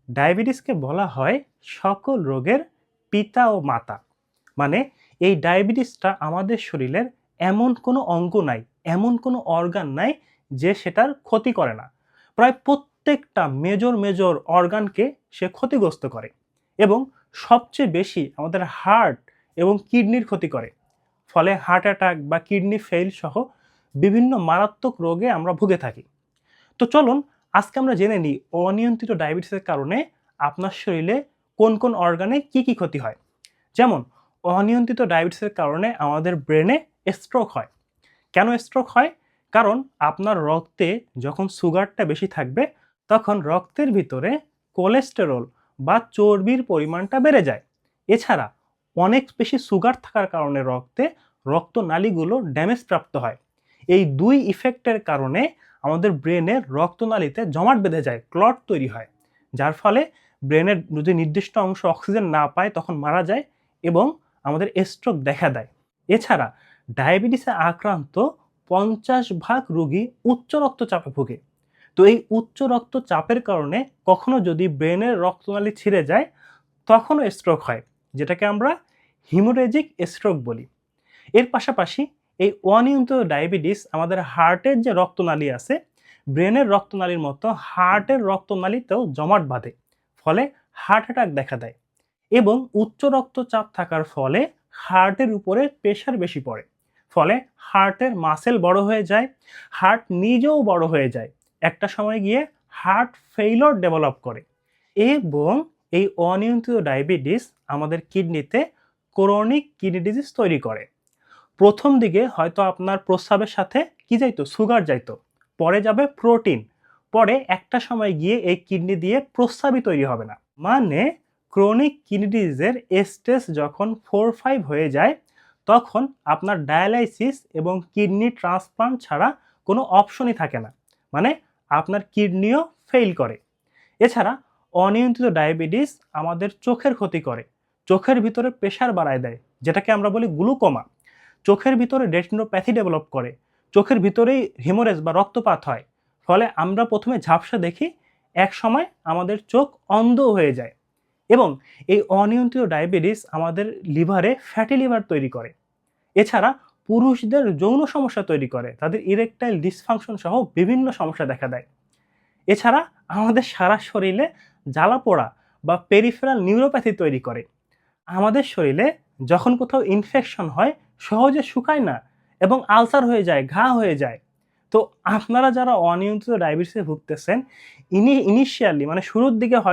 ডায়াবেটিসকে বলা হয় সকল রোগের পিতা ও মাতা। মানে এই ডায়াবেটিসটা আমাদের শরীরের এমন কোনো অঙ্গ নাই, এমন কোনো অর্গান নাই যে সেটার ক্ষতি করে না। প্রায় প্রত্যেকটা মেজর অর্গানকে সে ক্ষতিগ্রস্ত করে এবং সবচেয়ে বেশি আমাদের হার্ট এবং কিডনির ক্ষতি করে। ফলে হার্ট অ্যাটাক বা কিডনি ফেইল সহ বিভিন্ন মারাত্মক রোগে আমরা ভুগে থাকি। তো চলুন আজকে আমরা জেনে নিই অনিয়ন্ত্রিত ডায়াবেটিসের কারণে আপনার শরীরে কোন অর্গানে কি ক্ষতি হয়। যেমন অনিয়ন্ত্রিত ডায়াবেটিসের কারণে আমাদের ব্রেনে স্ট্রোক হয়। কেন স্ট্রোক হয়? কারণ আপনার রক্তে যখন সুগারটা বেশি থাকবে তখন রক্তের ভিতরে কোলেস্টেরল বা চর্বির পরিমাণটা বেড়ে যায়। এছাড়া অনেক বেশি সুগার থাকার কারণে রক্তে রক্তনালীগুলো ড্যামেজ প্রাপ্ত হয়। এই দুই ইফেক্টের কারণে আমাদের ব্রেনের রক্তনালীতে জমাট বেঁধে যায়, ক্লট তৈরি হয়, যার ফলে ব্রেনের যদি নির্দিষ্ট অংশ অক্সিজেন না পায় তখন মারা যায় এবং আমাদের স্ট্রোক দেখা দেয়। এছাড়া ডায়াবেটিসে আক্রান্ত 50% রোগী উচ্চ রক্তচাপে ভোগে। তো এই উচ্চ রক্তচাপের কারণে কখনো যদি ব্রেনের রক্তনালী ছিঁড়ে যায় তখনও স্ট্রোক হয়, যেটাকে আমরা হিমোরেজিক স্ট্রোক বলি। এর পাশাপাশি এই অনিয়ন্ত্রিত ডায়াবেটিস আমাদের হার্টের যে রক্তনালী আছে, ব্রেনের রক্তনালীর মতো হার্টের রক্তনালীতেও জমাট বাঁধে, ফলে হার্ট অ্যাটাক দেখা দেয় এবং উচ্চ রক্তচাপ থাকার ফলে হার্টের উপরে প্রেশার বেশি পড়ে। ফলে হার্টের মাসেল বড় হয়ে যায়, হার্ট নিজেও বড় হয়ে যায়, একটা সময় গিয়ে হার্ট ফেইলিওর ডেভেলপ করে। এবং এই অনিয়ন্ত্রিত ডায়াবেটিস আমাদের কিডনিতে ক্রনিক কিডনি ডিজিজ তৈরি করে। প্রথম দিকে হয়তো আপনার প্রস্রাবের সাথে কি যাইতো? সুগার যাইতো। পরে যাবে প্রোটিন। পরে একটা সময় গিয়ে এই কিডনি দিয়ে প্রস্রাবই তৈরি হবে না। মানে ক্রনিক কিডনি ডিজিজের স্টেজ যখন 4-5 হয়ে যায় তখন আপনার ডায়ালাইসিস এবং কিডনি ট্রান্সপ্লান্ট ছাড়া কোনো অপশনই থাকে না। মানে আপনার কিডনিও ফেইল করে। এছাড়া অনিয়ন্ত্রিত ডায়াবেটিস আমাদের চোখের ক্ষতি করে। চোখের ভিতরে প্রেশার বাড়ায় দেয়, যেটাকে আমরা বলি গ্লুকোমা। চোখের ভিতরে রেটিনোপ্যাথি ডেভেলপ করে। চোখের ভিতরেই হেমোরেজ বা রক্তপাত হয়। ফলে আমরা প্রথমে ঝাপসা দেখি, একসময় আমাদের চোখ অন্ধ হয়ে যায়। এবং এই অনিয়ন্ত্রিত ডায়াবেটিস আমাদের লিভারে ফ্যাটি লিভার তৈরি করে। এছাড়া পুরুষদের যৌন সমস্যা তৈরি করে, তাদের ইরেকটাইল ডিসফাংশন সহ বিভিন্ন সমস্যা দেখা দেয়। এছাড়া আমাদের সারা শরীরে জ্বালাপোড়া বা পেরিফেরাল নিউরোপ্যাথি তৈরি করে। আমাদের শরীরে যখন কোথাও ইনফেকশন হয় সহজে শুকায় না এবং আলসার হয়ে যায়, ঘা হয়ে যায়। তো আপনারা যারা অনিয়ন্ত্রিত ডায়াবেটিসে ভুগতেছেন, ইনিশিয়ালি মানে শুরুর দিকে হয়তো